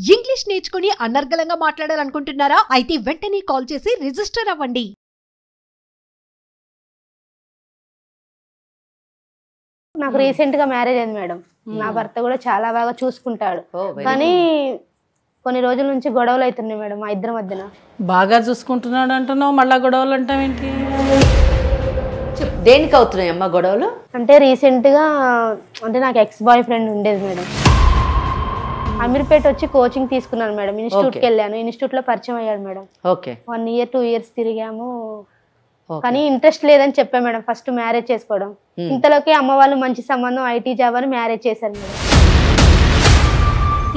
English నేర్చుకుని అనర్గళంగా మాట్లాడాలనుకుంటున్నారా? అయితే వెంటనే కాల్ చేసి రిజిస్టర్ అవ్వండి. నాకు రీసెంట్ గా మ్యారేజ్ అయింది మేడం. నా భర్త కూడా చాలా బాగా చూసుకుంటాడు. కానీ కొన్ని రోజుల నుంచి గొడవలు అవుతున్నాయి మేడం మా ఇద్దరి మధ్యన. బాగా చూసుకుంటున్నాడు అంటున్నావు, మళ్ళా గొడవలు అంటావేంటి? దేనికి అవుతున్నాయి అమ్మా గొడవలు? అంటే రీసెంట్ గా అంటే నాకు ఎక్స్ బాయ్ ఫ్రెండ్ ఉండేది మేడం. అమీర్పేట వచ్చి కోచింగ్ తీసుకున్నాను మేడం. ఇన్స్టిట్యూట్కి వెళ్ళాను. ఇన్స్టిట్యూట్ లో పరిచయం అయ్యాడు మేడం. 1 year 2 years తిరిగాము. కానీ ఇంట్రెస్ట్ లేదని చెప్పా మేడం ఫస్ట్ మ్యారేజ్ చేసుకోవడం. ఇంతలోకి అమ్మ వాళ్ళు మంచి సంబంధం ఐటీ జాబ్ అని మ్యారేజ్ చేశారు మేడం.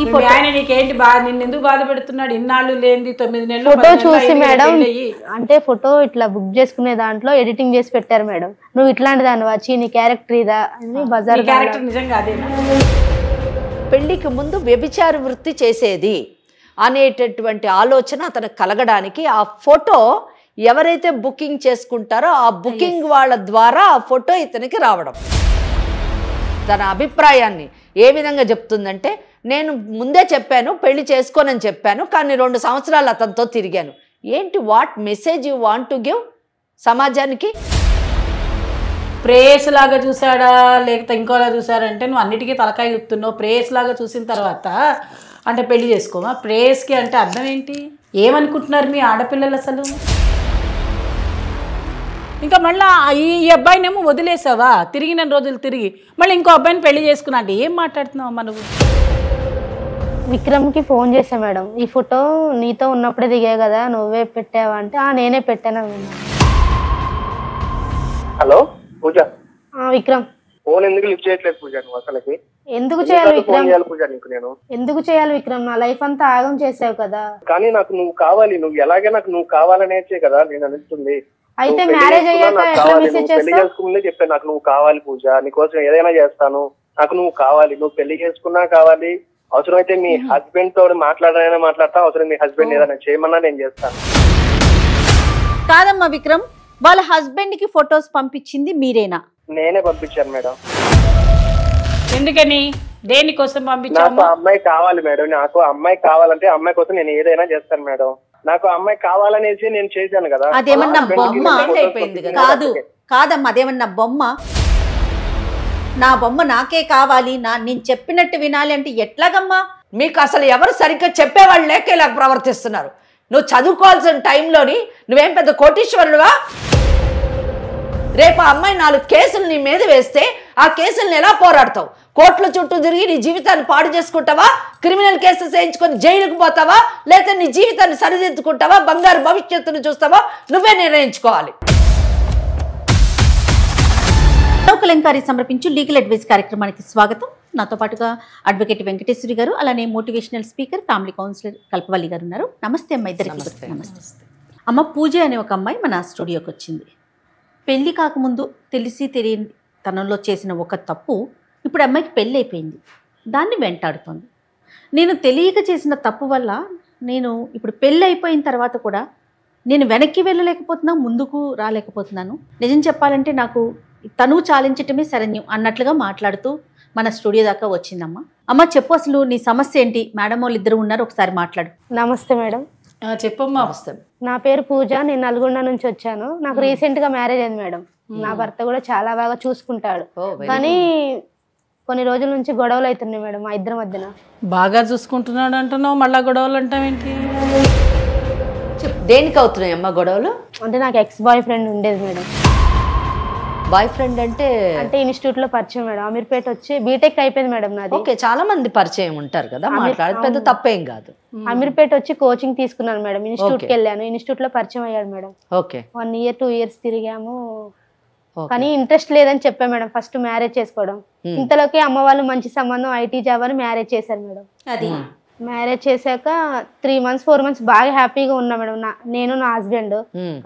ఈ ఆయన నీకేంటి నిన్ను ఎందుకు బాధ పెడుతున్నాడు? ఇన్నాళ్ళు లేని 9 నెలలు ఫోటో చూసి మేడం, అంటే ఫోటో ఇట్లా బుక్ చేసుకునే దాంట్లో ఎడిటింగ్ చేసి పెట్టారు మేడం. నువ్వు ఇట్లాంటి దాన్ని వచ్చి నీ క్యారెక్టర్ ఇదా అని బజార్ క్యారెక్టర్ నిజంగా అదేనా? పెళ్లికి ముందు వ్యభిచార వృత్తి చేసేది అనేటటువంటి ఆలోచన అతనికి కలగడానికి ఆ ఫోటో ఎవరైతే బుకింగ్ చేసుకుంటారో ఆ బుకింగ్ వాళ్ళ ద్వారా ఆ ఫోటో ఇతనికి రావడం. తన అభిప్రాయాన్ని ఏ విధంగా చెప్తుందంటే, నేను ముందే చెప్పాను పెళ్లి చేసుకోనని చెప్పాను, కానీ 2 సంవత్సరాలు అతనితో తిరిగాను. ఏంటి what message you want to give సమాజానికి? ప్రేయస్ లాగా చూసాడా లేకపోతే ఇంకోలా చూసాడంటే నువ్వు అన్నిటికీ తలకాయ చెప్తున్నావు. ప్రేయస్ లాగా చూసిన తర్వాత అంటే పెళ్లి చేసుకోమా? ప్రేయస్కి అంటే అర్థం ఏంటి? ఏమనుకుంటున్నారు మీ ఆడపిల్లలు అసలు? ఇంకా మళ్ళీ ఈ అబ్బాయినేమో వదిలేసావా? తిరిగిన రోజులు తిరిగి మళ్ళీ ఇంకో అబ్బాయిని పెళ్లి చేసుకున్నా అంటే ఏం మాట్లాడుతున్నావు అమ్మా నువ్వు? విక్రమ్కి ఫోన్ చేశా మేడం, ఈ ఫోటో నీతో ఉన్నప్పుడే దిగా కదా, నువ్వే పెట్టావా అంటే నేనే పెట్టాను. హలో పూజ. విక్రమ్ ఫోన్ ఎందుకు లిఫ్ట్ చేయట్లేదు పూజ? నువ్వు అసలుకి ఎందుకు చేయాలి విక్రమ్? పూజ నీకు నేను ఎందుకు చేయాలి విక్రమ్? నా లైఫ్ అంతా ఆగం చేసావు కదా. కానీ నాకు నువ్వు కావాలి, నువ్వు ఎలాగే నాకు నువ్వు కావాలనేసే కదా నేను అనిపిస్తుంది. అయితే మ్యారేజ్ అయ్యాక ఎట్లా మెసేజ్ చేస్తావు? పెళ్లి చేసుకునే చెప్పాను నాకు నువ్వు కావాలి పూజ, నీకోసం ఏదైనా చేస్తాను, నాకు నువ్వు కావాలి. నువ్వు పెళ్లి చేసుకున్నా కావాలి, అవసరమైతే మీ హస్బెండ్ తో మాట్లాడాలైనా మాట్లాడతా, అవసరం మీ హస్బెండ్ ఏదైనా చేయమన్నా నేను చేస్తాను. కాదమ్మా విక్రమ్, వాళ్ళ హస్బెండ్ కి ఫొటోస్ పంపించింది మీరేనా? నేనే పంపించాను మేడం. ఎందుకని? దేనికోసం పంపించావు? నాకు అమ్మాయి కావాలి మేడం. నాకు అమ్మాయి కావాలంటే అమ్మాయి కోసం నేను ఏదైనా చేస్తాను మేడం. నాకు అమ్మాయి కావాలనేసి నేను చేశాను కదా. అదేమన్నా బొమ్మ? కాదు కాదమ్మా, అదేమన్నా బొమ్మ? నా బొమ్మ నాకే కావాలి, నేను చెప్పినట్టు వినాలి అంటే ఎట్లాగమ్మా? మీకు అసలు ఎవరు సరిగ్గా చెప్పేవాళ్ళు లేక ఇలా ప్రవర్తిస్తున్నారు. నువ్వు చదువుకోవాల్సిన టైంలోని నువ్వేం పెద్ద కోటీశ్వరుడువా? రేపు ఆ అమ్మాయి 4 కేసులు నీ మీద వేస్తే ఆ కేసులను ఎలా పోరాడతావు? కోర్టుల చుట్టూ తిరిగి నీ జీవితాన్ని పాడు చేసుకుంటావా? క్రిమినల్ కేసెస్ వేయించుకొని జైలుకు పోతావా? లేకపోతే నీ జీవితాన్ని సరిదిద్దుకుంటావా? బంగారు భవిష్యత్తును చూస్తావా? నువ్వే నిర్ణయించుకోవాలి. లోకలంకారీ సమర్పించు లీగల్ అడ్వైస్ కార్యక్రమానికి స్వాగతం. నాతో పాటుగా అడ్వకేట్ వెంకటేశ్వరి గారు, అలానే మోటివేషనల్ స్పీకర్, ఫ్యామిలీ కౌన్సిలర్ కల్పవల్లి గారు ఉన్నారు. నమస్తే అమ్మ ఇద్దరికి. నమస్తే అమ్మ. పూజ అనే ఒక అమ్మాయి మన స్టూడియోకి వచ్చింది. పెళ్లి కాకముందు తెలిసి తెలియని తనంలో చేసిన ఒక తప్పు ఇప్పుడు అమ్మాయికి పెళ్ళి అయిపోయింది, దాన్ని వెంటాడుతోంది. నేను తెలియక చేసిన తప్పు వల్ల నేను ఇప్పుడు పెళ్ళి అయిపోయిన తర్వాత కూడా నేను వెనక్కి వెళ్ళలేకపోతున్నా, ముందుకు రాలేకపోతున్నాను. నిజం చెప్పాలంటే నాకు తనువు చాలించటమే శరణ్యం అన్నట్లుగా మాట్లాడుతూ మన స్టూడియో దాకా వచ్చిందమ్మా. అమ్మ చెప్పు, అసలు నీ సమస్య ఏంటి? మేడం వాళ్ళు ఇద్దరు ఉన్నారు, ఒకసారి మాట్లాడు. నమస్తే మేడం. చెప్పమ్మా. నా పేరు పూజ, నేను నల్గొండ నుంచి వచ్చాను. నాకు రీసెంట్ గా మ్యారేజ్ అయింది మేడం. నా భర్త కూడా చాలా బాగా చూసుకుంటాడు. కానీ కొన్ని రోజుల నుంచి గొడవలు అవుతున్నాయి మేడం మా ఇద్దరి మధ్యన. బాగా చూసుకుంటున్నాడు అంటున్నావు, మళ్ళా గొడవలు అంటావేంటి? దేనికి అవుతున్నాయి అమ్మా గొడవలు? అంటే నాకు ఎక్స్ బాయ్ ఫ్రెండ్ ఉండేది మేడం. బాయ్ ఫ్రెండ్ అంటే ఇన్స్టిట్యూట్ లో పరిచయం మేడం. అమీర్పేట వచ్చి బీటెక్ అయిపోయింది మేడం నాది. ఓకే, చాలా మంది పరిచయం ఉంటారు కదా, మాట్లాడేది పెద్ద తప్పేం కాదు. అమీర్పేట వచ్చి కోచింగ్ తీసుకున్నాను మేడం. ఇన్స్టిట్యూట్ కి వెళ్ళాను. ఇన్స్టిట్యూట్ లో పరిచయం అయ్యాడు మేడం. ఓకే, 1 year 2 years తిరిగాము. కానీ ఇంట్రెస్ట్ లేదని చెప్పా మేడం ఫస్ట్ మ్యారేజ్ చేసుకోవడం. ఇంతలోకి అమ్మ వాళ్ళు మంచి సంబంధం ఐటీ జాబ్ అని మ్యారేజ్ చేశారు మేడం. అది మ్యారేజ్ చేశాక 3 months 4 months బాగా హ్యాపీగా ఉన్నా మేడం నేను నా హస్బెండ్.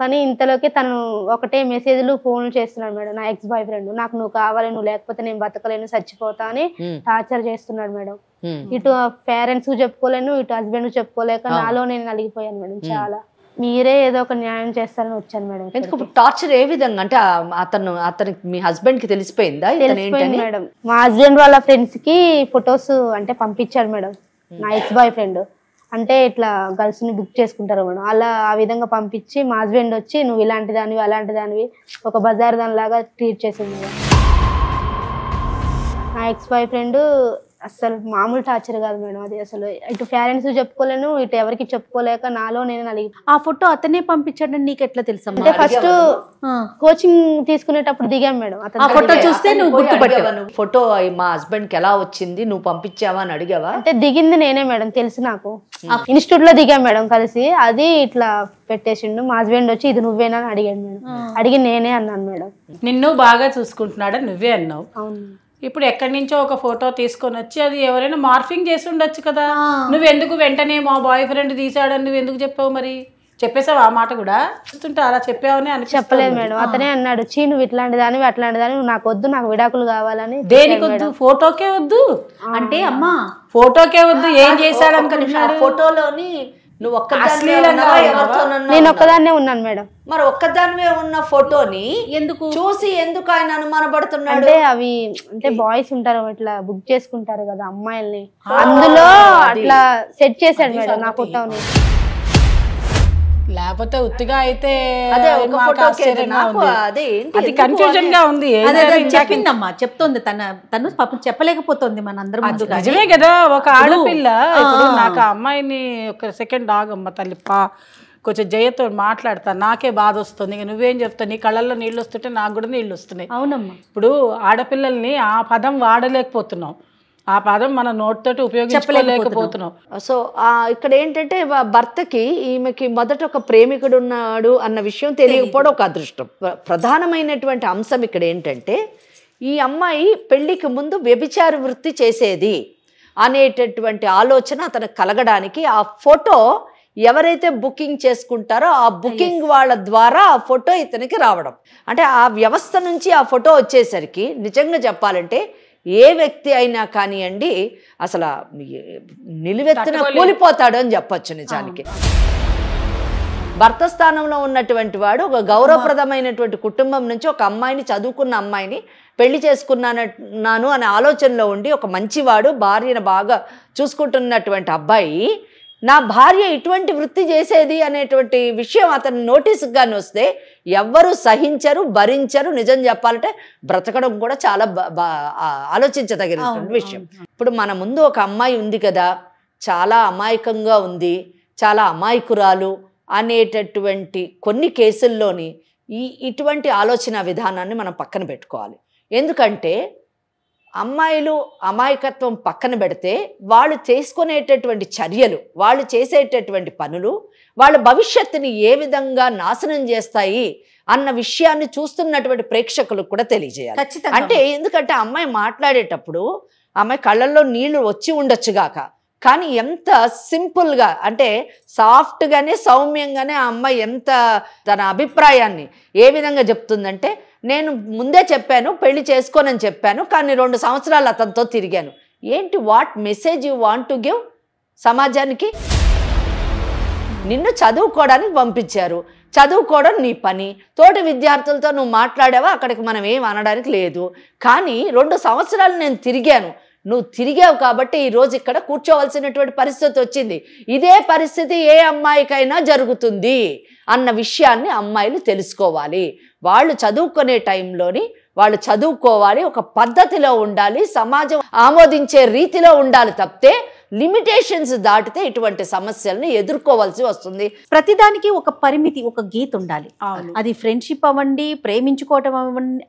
కానీ ఇంతలోకి తను ఒకటే మెసేజ్లు ఫోన్లు చేస్తున్నాడు మేడం. నా ఎక్స్ బాయ్ ఫ్రెండ్ నాకు నువ్వు కావాలి, నువ్వు లేకపోతే నేను బతకలేను, చచ్చిపోతా అని టార్చర్ చేస్తున్నాడు మేడం. ఇటు పేరెంట్స్ కు చెప్పుకోలేను, ఇటు హస్బెండ్ కు చెప్పుకోలేక నాలో నేను నలిగిపోయాను మేడం చాలా. మీరే ఏదో ఒక న్యాయం చేస్తారని వచ్చాను మేడం. ఎందుకు టార్చర్? ఏ విధంగా అంటే అతనికి మీ హస్బెండ్ కి తెలిసిపోయిందా? తెలిసిపోయింది మేడం. మా హస్బెండ్ వాళ్ళ ఫ్రెండ్స్ కి ఫొటోస్ అంటే పంపించాడు మేడం. నా ఎక్స్ బాయ్ ఫ్రెండ్. అంటే ఇట్లా గర్ల్స్ ని బుక్ చేసుకుంటారు మేడం. అలా ఆ విధంగా పంపించి మా హస్బెండ్ వచ్చి నువ్వు ఇలాంటి దానివి అలాంటి దానివి ఒక బజార్ దాని లాగా ట్రీట్ చేసింది మేడం. నా ఎక్స్ బాయ్ ఫ్రెండ్ అసలు మామూలు టార్చర్ కాదు మేడం. అది అసలు ఇటు పేరెంట్స్ చెప్పుకోలేను, ఇటు ఎవరికి చెప్పుకోలేక నాలో నేను నలిగి. ఆ ఫోటో అతనే పంపించాడని నీకు ఎట్లా తెలుసమ్మా? అంటే ఫస్ట్ కోచింగ్ తీసుకునేటప్పుడు దిగాం మేడం. ఆ ఫోటో చూస్తే నువ్వు గుర్తుపట్టావా? ఫోటో మా హస్బెండ్ కి ఎలా వచ్చింది, నువ్వు పంపించావా అని అడిగావా? అంటే దిగింది నేనే మేడం, తెలుసు నాకు. ఇన్స్టిట్యూట్ లో దిగాం మేడం కలిసి. అది ఇట్లా పెట్టేసిండు. మా హస్బెండ్ వచ్చి ఇది నువ్వేనా అని అడిగాడు మేడం. అడిగి నేనే అన్నాను మేడం. నిన్ను బాగా చూసుకుంటున్నాడా నువ్వే అన్నావు. అవును. ఇప్పుడు ఎక్కడి నుంచో ఒక ఫోటో తీసుకొని వచ్చి అది ఎవరైనా మార్ఫింగ్ చేసి ఉండొచ్చు కదా. నువ్వెందుకు వెంటనే మా బాయ్ ఫ్రెండ్ తీసాడని నువ్వు ఎందుకు చెప్పావు? మరి చెప్పేసావు ఆ మాట కూడా? చూస్తుంటే అలా చెప్పావని అని చెప్పలేదు మేడం. అతనే అన్నాడు, చీ నువ్వు ఇట్లాంటి దానివి అట్లాంటి దానివి, నాకు వద్దు, నాకు విడాకులు కావాలని. దేనికి వద్దు? ఫోటోకే వద్దు అంటే అమ్మా ఫోటోకే వద్దు. ఏం చేశాడు అనుకుంటున్నాడు? ఫోటోలోని నువ్వు నేను ఒక్కదాన్నే ఉన్నాను మేడం. మరి ఒక్కదానివే ఉన్న ఫోటోని ఎందుకు చూసి ఎందుకు ఆయన అనుమానపడుతున్నాడు? అంటే అవి అంటే బాయ్స్ ఉంటారు ఇట్లా బుక్ చేసుకుంటారు కదా అమ్మాయిల్ని, అందులో అట్లా సెట్ చేశాడు మేడం నా ఫోటోని. లేకపోతే ఉత్తిగా అయితే అదే ఒక ఫోటోకే నాకు అదే అది కన్ఫ్యూజన్ గా ఉంది. చెప్పిందమ్మా, చెప్తోంది తను పాపం చెప్పలేకపోతుంది మన అందరం ముందు. నిజమే కదా, ఒక ఆడపిల్ల. ఇప్పుడు నాకు ఆ అమ్మాయిని ఒక సెకండ్ ఆగమ్మ తల్లి కొంచెం జయతో మాట్లాడతా, నాకే బాధ వస్తుంది. ఇక నువ్వేం చెప్తావు? నీ కళ్ళల్లో నీళ్ళు వస్తుంటే నాకు కూడా నీళ్ళు వస్తున్నాయి. అవునమ్మా. ఇప్పుడు ఆడపిల్లల్ని ఆ పదం వాడలేకపోతున్నాం, ఆ పదం మన నోటితోటి ఉపయోగించలేకపోతున్నాం. సో ఇక్కడ ఏంటంటే భర్తకి ఈమెకి మొదట ఒక ప్రేమికుడు ఉన్నాడు అన్న విషయం తెలియకపోవడం ఒక అదృష్టం. ప్రధానమైనటువంటి అంశం ఇక్కడ ఏంటంటే ఈ అమ్మాయి పెళ్లికి ముందు వ్యభిచార వృత్తి చేసేది అనేటటువంటి ఆలోచన అతను కలగడానికి ఆ ఫోటో ఎవరైతే బుకింగ్ చేసుకుంటారో ఆ బుకింగ్ వాళ్ళ ద్వారా ఆ ఫోటో ఇతనికి రావడం. అంటే ఆ వ్యవస్థ నుంచి ఆ ఫోటో వచ్చేసరికి నిజంగా చెప్పాలంటే ఏ వ్యక్తి అయినా కానివ్వండి అసలు నిలువెత్తున కూలిపోతాడు అని చెప్పొచ్చు. నిజానికి భర్త స్థానంలో ఉన్నటువంటి వాడు ఒక గౌరవప్రదమైనటువంటి కుటుంబం నుంచి ఒక అమ్మాయిని, చదువుకున్న అమ్మాయిని పెళ్లి చేసుకున్నాను అనే ఆలోచనలో ఉండి ఒక మంచివాడు భార్యను బాగా చూసుకుంటున్నటువంటి అబ్బాయి నా భార్య ఇటువంటి వృత్తి చేసేది అనేటువంటి విషయం అతను నోటీసుకు కానీ వస్తే ఎవ్వరూ సహించరు, భరించరు. నిజం చెప్పాలంటే బ్రతకడం కూడా చాలా ఆలోచించదగినటువంటి విషయం. ఇప్పుడు మన ముందు ఒక అమ్మాయి ఉంది కదా, చాలా అమాయకంగా ఉంది, చాలా అమాయకురాలు అనేటటువంటి కొన్ని కేసుల్లోని ఇటువంటి ఆలోచన విధానాన్ని మనం పక్కన పెట్టుకోవాలి. ఎందుకంటే అమ్మాయిలు అమాయకత్వం పక్కన పెడితే వాళ్ళు చేసుకునేటటువంటి చర్యలు, వాళ్ళు చేసేటటువంటి పనులు వాళ్ళ భవిష్యత్తుని ఏ విధంగా నాశనం చేస్తాయి అన్న విషయాన్ని చూస్తున్నటువంటి ప్రేక్షకులకు కూడా తెలియజేయాలి. అంటే ఎందుకంటే అమ్మాయి మాట్లాడేటప్పుడు అమ్మాయి కళ్ళల్లో నీళ్లు వచ్చి ఉండొచ్చుగాక, కానీ ఎంత సింపుల్గా అంటే సాఫ్ట్గానే సౌమ్యంగానే ఆ అమ్మాయి ఎంత తన అభిప్రాయాన్ని ఏ విధంగా చెప్తుందంటే, నేను ముందే చెప్పాను పెళ్లి చేసుకోనని చెప్పాను, కానీ 2 సంవత్సరాలు అతనితో తిరిగాను. ఏంటి what message you want to give సమాజానికి? నిన్ను చదువుకోవడానికి పంపించారు, చదువుకోవడం నీ పని, తోటి విద్యార్థులతో నువ్వు మాట్లాడావా, అక్కడికి మనం ఏం అనడానికి లేదు. కానీ 2 సంవత్సరాలు నేను తిరిగాను, నువ్వు తిరిగావు కాబట్టి ఈరోజు ఇక్కడ కూర్చోవలసినటువంటి పరిస్థితి వచ్చింది. ఇదే పరిస్థితి ఏ అమ్మాయికైనా జరుగుతుంది అన్న విషయాన్ని అమ్మాయిలు తెలుసుకోవాలి. వాళ్ళు చదువుకునే టైంలోని వాళ్ళు చదువుకోవాలి, ఒక పద్ధతిలో ఉండాలి, సమాజం ఆమోదించే రీతిలో ఉండాలి తప్పితే లిమిటేషన్స్ దాటితే ఇటువంటి సమస్యలను ఎదుర్కోవాల్సి వస్తుంది. ప్రతిదానికి ఒక పరిమితి, ఒక గీత ఉండాలి. అది ఫ్రెండ్షిప్ అవ్వండి, ప్రేమించుకోవటం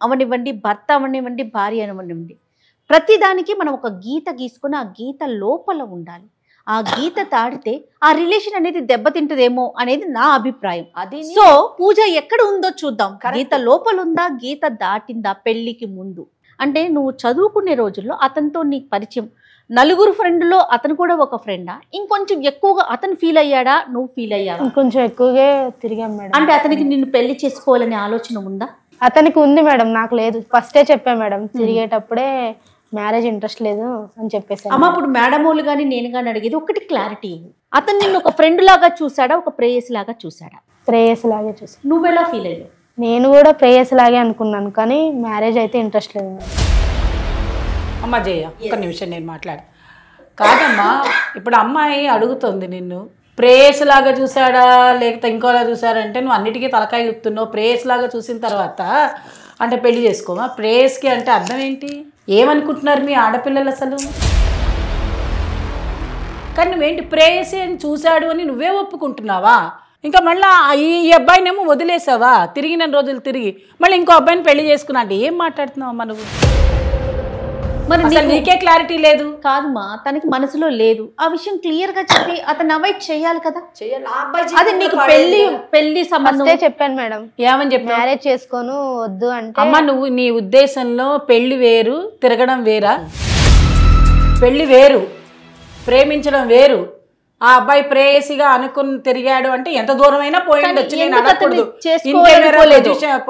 అవనివ్వండి, భర్త అవనివ్వండి, భార్య అవనివ్వండి, ప్రతిదానికి మనం ఒక గీత గీసుకుని ఆ గీత లోపల ఉండాలి. ఆ గీత దాటితే ఆ రిలేషన్ అనేది దెబ్బతింటదేమో అనేది నా అభిప్రాయం. అది సో పూజ ఎక్కడ ఉందో చూద్దాం. గీత లోపల ఉందా, గీత దాటిందా పెళ్లికి ముందు? అంటే నువ్వు చదువుకునే రోజుల్లో అతనితో నీకు పరిచయం, నలుగురు ఫ్రెండ్లో అతను కూడా ఒక ఫ్రెండా? ఇంకొంచెం ఎక్కువగా అతను ఫీల్ అయ్యాడా, నువ్వు ఫీల్ అయ్యావా? ఇంకొంచెం ఎక్కువగా తిరిగాం మేడం. అంటే అతనికి నిన్ను పెళ్లి చేసుకోవాలనే ఆలోచన ఉందా? అతనికి ఉంది మేడం, నాకు లేదు. ఫస్టే చెప్పా మేడం, తిరిగేటప్పుడే మ్యారేజ్ ఇంట్రెస్ట్ లేదు అని చెప్పేసి. అమ్మ ఇప్పుడు మేడమోలు కానీ నేను కానీ అడిగేది ఒకటి క్లారిటీ, అతను నిన్ను ఒక ఫ్రెండ్ లాగా చూసాడా, ఒక ప్రేయస్ లాగా చూసాడా? ప్రేయస్ లాగే చూసా. నువ్వెలా ఫీల్ అయ్యావు? నేను కూడా ప్రేయస్ లాగే అనుకున్నాను, కానీ మ్యారేజ్ అయితే ఇంట్రెస్ట్ లేదు. అమ్మ జయ, ఒక్క నిమిషం నేను మాట్లాడు. కాదమ్మా, ఇప్పుడు అమ్మాయి అడుగుతుంది నిన్ను, ప్రేయస్ లాగా చూసాడా లేకపోతే ఇంకోలా చూసారంటే నువ్వు అన్నిటికీ తలకాయ గుర్తున్నావు. ప్రేయస్ లాగా చూసిన తర్వాత అంటే పెళ్లి చేసుకోమా? ప్రేయస్కి అంటే అర్థం ఏంటి? ఏమనుకుంటున్నారు మీ ఆడపిల్లలు అసలు? కానీ నువ్వేంటి ప్రేయసి అని చూశాడు అని నువ్వే ఒప్పుకుంటున్నావా? ఇంకా మళ్ళీ ఈ అబ్బాయినేమో వదిలేసావా? తిరిగిన రోజులు తిరిగి మళ్ళీ ఇంకో అబ్బాయిని పెళ్లి చేసుకున్నా అంటే ఏం మాట్లాడుతున్నావమ్మా నువ్వు? మరి నీకే క్లారిటీ లేదు. కాదమ్మా, తనకి మనసులో లేదు. ఆ విషయం క్లియర్ గా చెప్పి అతను అవాయిడ్ చేయాలి కదా. అది నీకు పెళ్లి ఫస్టే చెప్పాను మేడం, ఏమని చెప్పి మ్యారేజ్ చేసుకోను వద్దు అంటే. అమ్మ నువ్వు నీ ఉద్దేశంలో పెళ్లి వేరు, తిరగడం వేరా? పెళ్లి వేరు, ప్రేమించడం వేరు. ఆ అబ్బాయి ప్రేయసిగా అనుకుని తిరిగాడు అంటే ఎంత దూరమైనా పోయిండొచ్చు. నేను అడగకూడదు,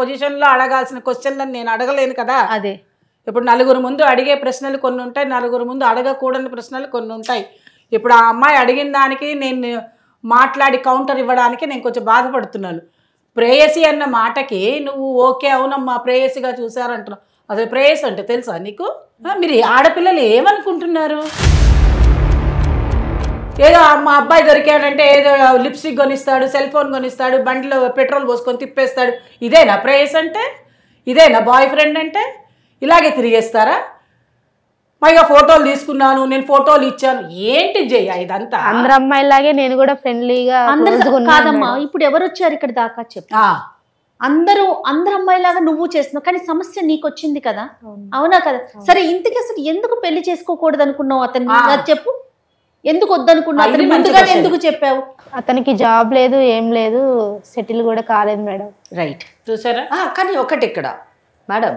పొజిషన్ లో అడగాల్సిన క్వశ్చన్లను నేను అడగలేను కదా. అదే ఇప్పుడు నలుగురు ముందు అడిగే ప్రశ్నలు కొన్ని ఉంటాయి, నలుగురు ముందు అడగకూడని ప్రశ్నలు కొన్ని ఉంటాయి. ఇప్పుడు ఆ అమ్మాయి అడిగిన దానికి నేను మాట్లాడి కౌంటర్ ఇవ్వడానికి నేను కొంచెం బాధపడుతున్నాను. ప్రేయసి అన్న మాటకి నువ్వు ఓకే అవునమ్మా ప్రేయసిగా చూసారంటున్నావు. అసలు ప్రేయసి అంటే తెలుసా నీకు? మీరు ఆడపిల్లలు ఏమనుకుంటున్నారు? ఏదో మా అబ్బాయి దొరికాడంటే ఏదో లిప్స్టిక్ కొనిస్తాడు, సెల్ ఫోన్ కొనిస్తాడు, బండిలో పెట్రోల్ పోసుకొని తిప్పేస్తాడు. ఇదేనా ప్రేయస్ అంటే? ఇదేనా బాయ్ ఫ్రెండ్ అంటే? ఇలాగే తిరిగేస్తారా? పైగా ఫోటోలు తీసుకున్నాను, నేను ఫోటోలు ఇచ్చాను. ఏంటి జయ ఇదంతా? అందరు అమ్మాయిలాగే నేను కూడా ఫ్రెండ్లీగా కాదమ్మా. ఇప్పుడు ఎవరు వచ్చారు ఇక్కడ దాకా చెప్పు. అందరూ అమ్మాయిలాగా నువ్వు చేస్తున్నావు, కానీ సమస్య నీకు వచ్చింది కదా, అవునా కదా? సరే, ఇంతకీ అసలు ఎందుకు పెళ్లి చేసుకోకూడదు అనుకున్నావు అతన్ని? చెప్పు, ఎందుకు వద్దనుకున్నావు? అతని ముందుగానే ఎందుకు చెప్పావు? అతనికి జాబ్ లేదు, ఏం లేదు, సెటిల్ కూడా కాలేదు మేడం. రైట్, చూసారా? కానీ ఒకటి ఇక్కడ మేడం,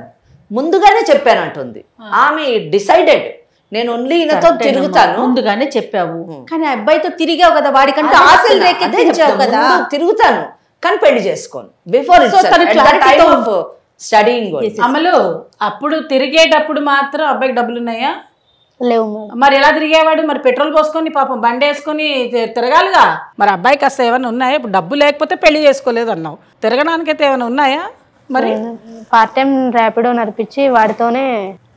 ముందుగానే చెప్పానంటుంది ఆమె. డిసైడెడ్ నేను ఓన్లీ ఈయనతో తిరుగుతాను. ముందుగానే చెప్పావు, కానీ అబ్బాయితో తిరిగావు కదా, వాడికంటే ఆశలు రేకెత్తించావు కదా. తిరుగుతాను కానీ పెళ్లి చేసుకోను. Before studying. అమలు అప్పుడు తిరిగేటప్పుడు మాత్రం అబ్బాయికి డబ్బులు ఉన్నాయా? లేవు. మరి ఎలా తిరిగేవాడు? మరి పెట్రోల్ పోసుకొని పాపం బండి వేసుకొని తిరగాలిగా. మరి అబ్బాయికి అసలు ఏమైనా ఉన్నాయా? ఇప్పుడు డబ్బు లేకపోతే పెళ్లి చేసుకోలేదు అన్నావు, తిరగడానికైతే ఏమైనా ఉన్నాయా? మరి పార్ట్ టైం ర్యాపిడో నడిపించి వాడితోనే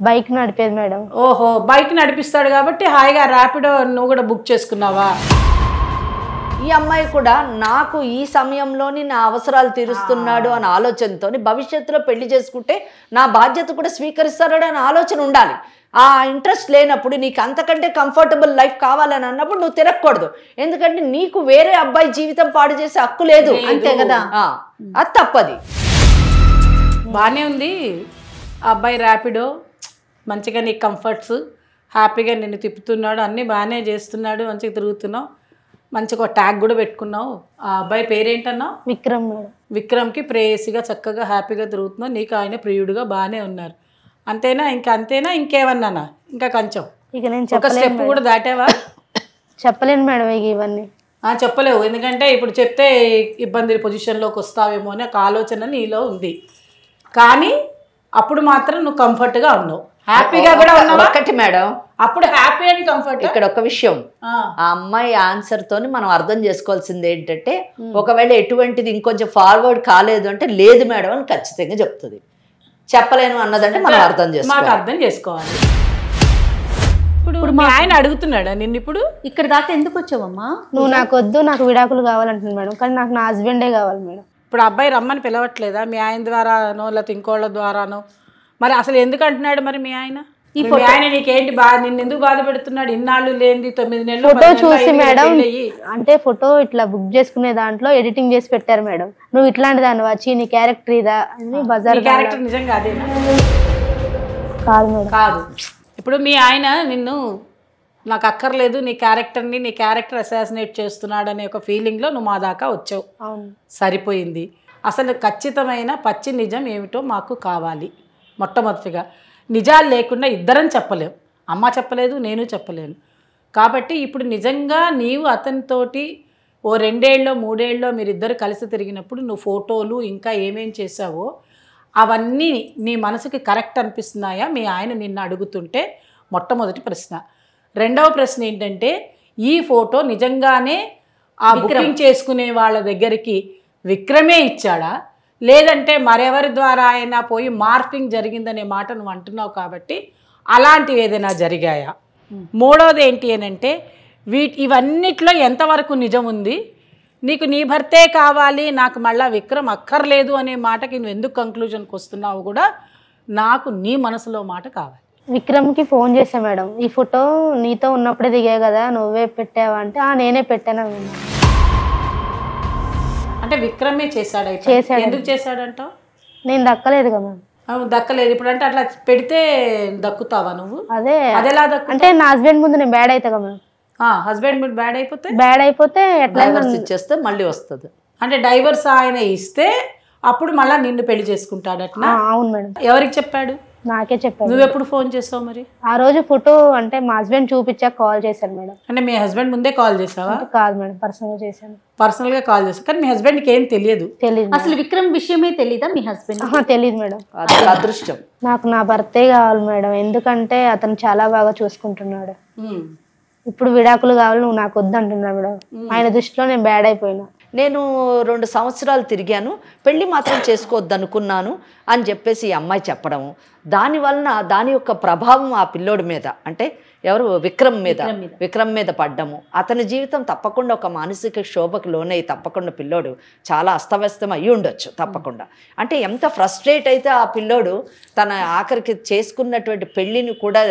బైక్ నడిపేది మేడం. ఓహో, బైక్ నడిపిస్తాడు కాబట్టి హాయిగా ర్యాపిడో నువ్వు కూడా బుక్ చేసుకున్నావా? ఈ అమ్మాయి కూడా నాకు ఈ సమయంలోని నా అవసరాలు తీరుస్తున్నాడు అనే ఆలోచనతో భవిష్యత్తులో పెళ్లి చేసుకుంటే నా బాధ్యత కూడా స్వీకరిస్తాడు అనే ఆలోచన ఉండాలి. ఆ ఇంట్రెస్ట్ లేనప్పుడు నీకు అంతకంటే కంఫర్టబుల్ లైఫ్ కావాలని అన్నప్పుడు నువ్వు తిరగకూడదు. ఎందుకంటే నీకు వేరే అబ్బాయి జీవితం పాడు చేసే హక్కు లేదు, అంతే కదా. అది తప్పది. బాగానే ఉంది ఆ అబ్బాయి ర్యాపిడో, మంచిగా నీకు కంఫర్ట్స్, హ్యాపీగా నిన్ను తిప్పుతున్నాడు, అన్నీ బాగానే చేస్తున్నాడు, మంచిగా తిరుగుతున్నావు, మంచిగా ట్యాగ్ కూడా పెట్టుకున్నావు. ఆ అబ్బాయి పేరేంటన్నావు? విక్రమ్ మేడం. విక్రమ్కి ప్రేయసిగా చక్కగా హ్యాపీగా తిరుగుతున్నావు, నీకు ఆయన ప్రియుడుగా బాగానే ఉన్నారు. అంతేనా? అంతేనా? ఇంకేమన్నానా? ఇంకా కొంచెం ఇక నేను ఒక స్టెప్ కూడా దాటావా? చెప్పలేను మేడం ఇక ఇవన్నీ. చెప్పలేవు, ఎందుకంటే ఇప్పుడు చెప్తే ఇబ్బంది పొజిషన్లోకి వస్తావేమో అని ఒక ఆలోచన నీలో ఉంది. కానీ అప్పుడు మాత్రం నువ్వు కంఫర్ట్గా ఉన్నావు, హ్యాపీగా కూడా ఉన్నావు. ఒకటి మేడం, అప్పుడు హ్యాపీ అండ్ కంఫర్ట్. ఇక్కడ ఒక విషయం, ఆ అమ్మాయి ఆన్సర్ తోని మనం అర్థం చేసుకోవాల్సింది ఏంటంటే, ఒకవేళ ఎటువంటిది ఇంకొంచెం ఫార్వర్డ్ కాలేదు అంటే లేదు మేడం అని ఖచ్చితంగా చెప్తుంది. చెప్పలేను అన్నదంటే మనం అర్థం చేసుకోవాలి. ఇప్పుడు మా ఆయన అడుగుతున్నాడా నిన్ను? ఇప్పుడు ఇక్కడ దాకా ఎందుకు వచ్చావమ్మా? నువ్వు నాకు వద్దు, నాకు విడాకులు కావాలంటుంది మేడం, కానీ నాకు నా హస్బెండే కావాలి మేడం. ఇప్పుడు అబ్బాయి రమ్మని పిలవట్లేదా మీ ఆయన ద్వారానో లేకపోతే ఇంకోళ్ళ ద్వారానో? మరి అసలు ఎందుకు అంటున్నాడు మరి మీ ఆయన? మీ ఆయన నీకేంటి నిన్ను ఎందుకు బాధ పెడుతున్నాడు? ఇన్నాళ్ళు లేని 9 నెలలు ఫోటో చూసి మేడం, అంటే ఫోటో ఇట్లా బుక్ చేసుకునే దాంట్లో ఎడిటింగ్ చేసి పెట్టారు మేడం. నువ్వు ఇట్లాంటి దాన్ని వచ్చి నీ క్యారెక్టర్ ఇదా అని బజార్. క్యారెక్టర్ నిజంగా అదేనా? కాదు మేడం, కాదు. ఇప్పుడు మీ ఆయన నిన్ను నాకు అక్కర్లేదు, నీ క్యారెక్టర్ని, నీ క్యారెక్టర్ అసాసినేట్ చేస్తున్నాడు అనే ఒక ఫీలింగ్లో నువ్వు మా దాకా వచ్చావు. సరిపోయింది. అసలు ఖచ్చితమైన పచ్చి నిజం ఏమిటో మాకు కావాలి. మొట్టమొదటిగా నిజాలు లేకుండా ఇద్దరం చెప్పలేము, అమ్మ చెప్పలేదు, నేను చెప్పలేను. కాబట్టి ఇప్పుడు నిజంగా నీవు అతనితోటి ఓ 2 ఏళ్ళో 3 ఏళ్ళో మీరిద్దరు కలిసి తిరిగినప్పుడు నువ్వు ఫోటోలు ఇంకా ఏమేం చేసావో అవన్నీ నీ మనసుకి కరెక్ట్ అనిపిస్తున్నాయా మీ ఆయన నిన్ను అడుగుతుంటే? మొట్టమొదటి ప్రశ్న. రెండవ ప్రశ్న ఏంటంటే, ఈ ఫోటో నిజంగానే ఆ బుకింగ్ చేసుకునే వాళ్ళ దగ్గరికి విక్రమే ఇచ్చాడా, లేదంటే మరెవరి ద్వారా అయినా పోయి మార్ఫింగ్ జరిగిందనే మాట నువ్వు అంటున్నావు కాబట్టి అలాంటివి ఏదైనా జరిగాయా? మూడవది ఏంటి అని అంటే ఇవన్నిట్లో ఎంతవరకు నిజం ఉంది, నీకు నీ భర్తే కావాలి, నాకు మళ్ళా విక్రమ్ అక్కర్లేదు అనే మాటకి నువ్వు ఎందుకు కంక్లూజన్కి వస్తున్నావు కూడా నాకు నీ మనసులో మాట కావాలి. విక్రమ్కి ఫోన్ చేశా మేడం, ఈ ఫోటో నీతో ఉన్నప్పుడే దిగా కదా, నువ్వే పెట్టావా అంటే నేనే పెట్టాను. అంటే విక్రమే చేశాడు. ఎందుకు చేశాడంటావు? నేను దక్కలేదు కదా మేడం. దక్కలేదు ఇప్పుడు అంటే అట్లా పెడితే దక్కుతావా నువ్వు? అదేలా అంటే నా హస్బెండ్ ముందు నేను బ్యాడ్ అవుతా కదా మేడం. హస్బెండ్ బ్యాడ్ అయిపోతే ఎట్లా ఇచ్చేస్తే మళ్ళీ వస్తుంది. అంటే డైవర్స్ ఆయన ఇస్తే అప్పుడు మళ్ళీ నిన్ను పెళ్లి చేసుకుంటాడట. అవును మేడం. ఎవరికి చెప్పాడు? నాకే చెప్పాడు. నువ్వు ఎప్పుడు ఫోన్ చేసావు మరి? ఆ రోజు ఫోటో అంటే మా హస్బెండ్ చూపించాక కాల్ చేశాను మేడం. అంటే మీ హస్బెండ్ ముందే కాల్ చేసావా? కాదు మేడం, పర్సనల్ గా చేశాను. పర్సనల్ గా కాల్ చేసావు కానీ మీ హస్బెండ్కి ఏం తెలియదు? అసలు విక్రమ్ విషయమే తెలీదా మీ హస్బెండ్? తెలియదు మేడం. అదృష్టం. నాకు నా భర్తే కావాలి మేడం, ఎందుకంటే అతను చాలా బాగా చూసుకుంటున్నాడు. ఇప్పుడు విడాకులు కావాలి, నువ్వు నాకు వద్దు అంటున్నాడు మేడం. ఆయన దృష్టిలో నేను బ్యాడ్ అయిపోయినా. నేను 2 సంవత్సరాలు తిరిగాను, పెళ్లి మాత్రం చేసుకోవద్దు అనుకున్నాను అని చెప్పేసి ఈ అమ్మాయి చెప్పడము, దానివలన దాని యొక్క ప్రభావం ఆ పిల్లోడి మీద అంటే ఎవరు విక్రమ్ మీద పడ్డము, అతని జీవితం తప్పకుండా ఒక మానసిక శోభకు లోనై తప్పకుండా పిల్లోడు చాలా అస్తవ్యస్తం అయ్యి ఉండొచ్చు తప్పకుండా. అంటే ఎంత ఫ్రస్ట్రేట్ అయితే ఆ పిల్లోడు తన ఆఖరికి చేసుకున్నటువంటి పెళ్లిని కూడా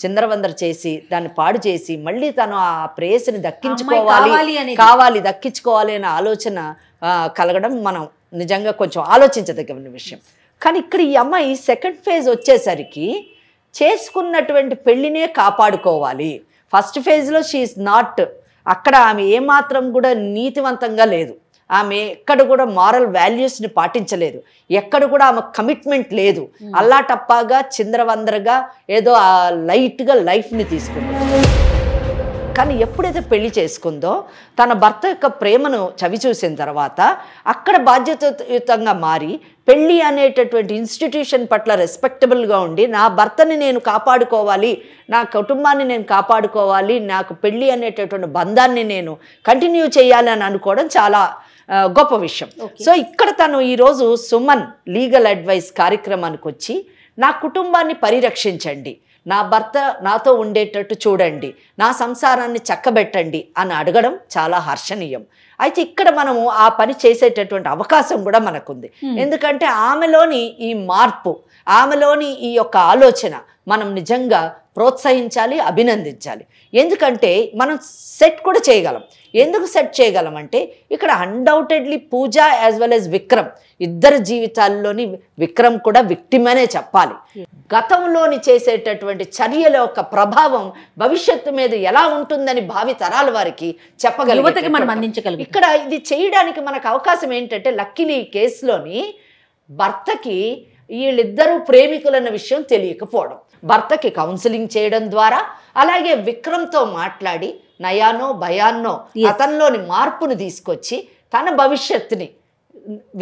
చిందరవందర చేసి దాన్ని పాడు చేసి మళ్ళీ తను ఆ ప్రేయసిని దక్కించుకోవాలి అనే ఆలోచన కలగడం మనం నిజంగా కొంచెం ఆలోచించదగిన విషయం. కానీ ఇక్కడ ఈ అమ్మాయి సెకండ్ ఫేజ్ వచ్చేసరికి చేసుకున్నటువంటి పెళ్ళినే కాపాడుకోవాలి. ఫస్ట్ ఫేజ్లో షీఈస్ నాట్, అక్కడ ఆమె ఏమాత్రం కూడా నీతివంతంగా లేదు, ఆమె ఎక్కడ కూడా మారల్ వాల్యూస్ని పాటించలేదు, ఎక్కడ కూడా ఆమె కమిట్మెంట్ లేదు, అల్లాటప్పాగా చిందరవందరగా ఏదో ఆ లైట్గా లైఫ్ని తీసుకుంది. కానీ ఎప్పుడైతే పెళ్లి చేసుకుందో తన భర్త యొక్క ప్రేమను చవి చూసిన తర్వాత అక్కడ బాధ్యతాయుతంగా మారి పెళ్ళి అనేటటువంటి ఇన్స్టిట్యూషన్ పట్ల రెస్పెక్టబుల్గా ఉండి నా భర్తని నేను కాపాడుకోవాలి, నా కుటుంబాన్ని నేను కాపాడుకోవాలి, నాకు పెళ్ళి అనేటటువంటి బంధాన్ని నేను కంటిన్యూ చేయాలి అని అనుకోవడం చాలా గొప్ప విషయం. సో ఇక్కడ తను ఈరోజు సుమన్ లీగల్ అడ్వైస్ కార్యక్రమానికి వచ్చి నా కుటుంబాన్ని పరిరక్షించండి, నా భర్త నాతో ఉండేటట్టు చూడండి, నా సంసారాన్ని చక్కబెట్టండి అని అడగడం చాలా హర్షణీయం. అయితే ఇక్కడ మనము ఆ పని చేసేటటువంటి అవకాశం కూడా మనకుంది. ఎందుకంటే ఆమెలోని ఈ మార్పు, ఆమెలోని ఈ యొక్క ఆలోచన మనం నిజంగా ప్రోత్సహించాలి, అభినందించాలి. ఎందుకంటే మనం సెట్ కూడా చేయగలం. ఎందుకు సెట్ చేయగలం అంటే ఇక్కడ అన్డౌటెడ్లీ పూజ యాజ్ వెల్ యాజ్ విక్రమ్ ఇద్దరు జీవితాల్లోని విక్రమ్ కూడా విక్టిమ్ అనే చెప్పాలి. గతంలోని చేసేటటువంటి చర్యల యొక్క ప్రభావం భవిష్యత్తు మీద ఎలా ఉంటుందని భావి తరాల వారికి చెప్పగలం. ఇక్కడ ఇది చేయడానికి మనకు అవకాశం ఏంటంటే లక్కీలీ ఈ కేసులోని భర్తకి వీళ్ళిద్దరూ ప్రేమికులన్న విషయం తెలియకపోవడం, భర్తకి కౌన్సిలింగ్ చేయడం ద్వారా అలాగే విక్రమ్తో మాట్లాడి నయానో భయాన్నో అతనిలోని మార్పును తీసుకొచ్చి తన భవిష్యత్తుని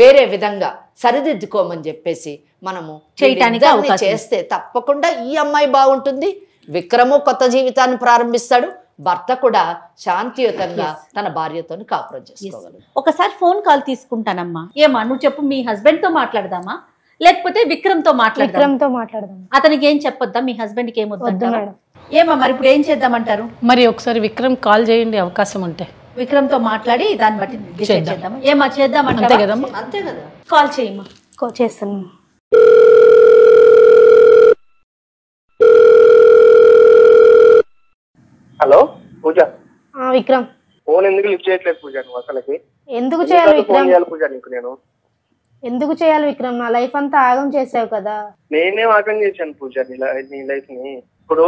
వేరే విధంగా సరిదిద్దుకోమని చెప్పేసి మనము చేయడానికి చేస్తే తప్పకుండా ఈ అమ్మాయి బాగుంటుంది, విక్రము కొత్త జీవితాన్ని ప్రారంభిస్తాడు, భర్త కూడా శాంతియుతంగా తన భార్యతో కాపురం చేసుకోగలడు. ఒకసారి ఫోన్ కాల్ తీసుకుంటానమ్మా. ఏమా నువ్వు చెప్పు, మీ హస్బెండ్ తో మాట్లాడదామా లేకపోతే విక్రమ్ తో మాట్లాడదాం? అతనికి ఏం చెప్పొద్దా? మీ హస్బెండ్ కి ఏమొద్దు? ఏమా మరి ఇప్పుడు ఏం చేద్దామంటారు? మరి ఒకసారి విక్రమ్ కాల్ చేయండి అవకాశం ఉంటే. విక్రమ్ తో మాట్లాడి దాన్ని బట్టి డిసైడ్ చేద్దాం. ఏమా చేద్దామంటే అంతే కదమ్మా? అంతే కదా. కాల్ చేయమ్మా. చేస్తాను. హలో పూజ. విక్రమ్ ఫోన్ ఎందుకు లిఫ్ట్ చేయట్లేదు పూజ? నువ్వు అసలుకి ఎందుకు చేయాలి విక్రమ్? పూజ నీకు నేను ఎందుకు చేయాలి విక్రమ్? నా లైఫ్ అంతా ఆగం చేసావు కదా. నేనేం ఆగం చేశాను పూజ నీ లైఫ్ ని? ఇప్పుడు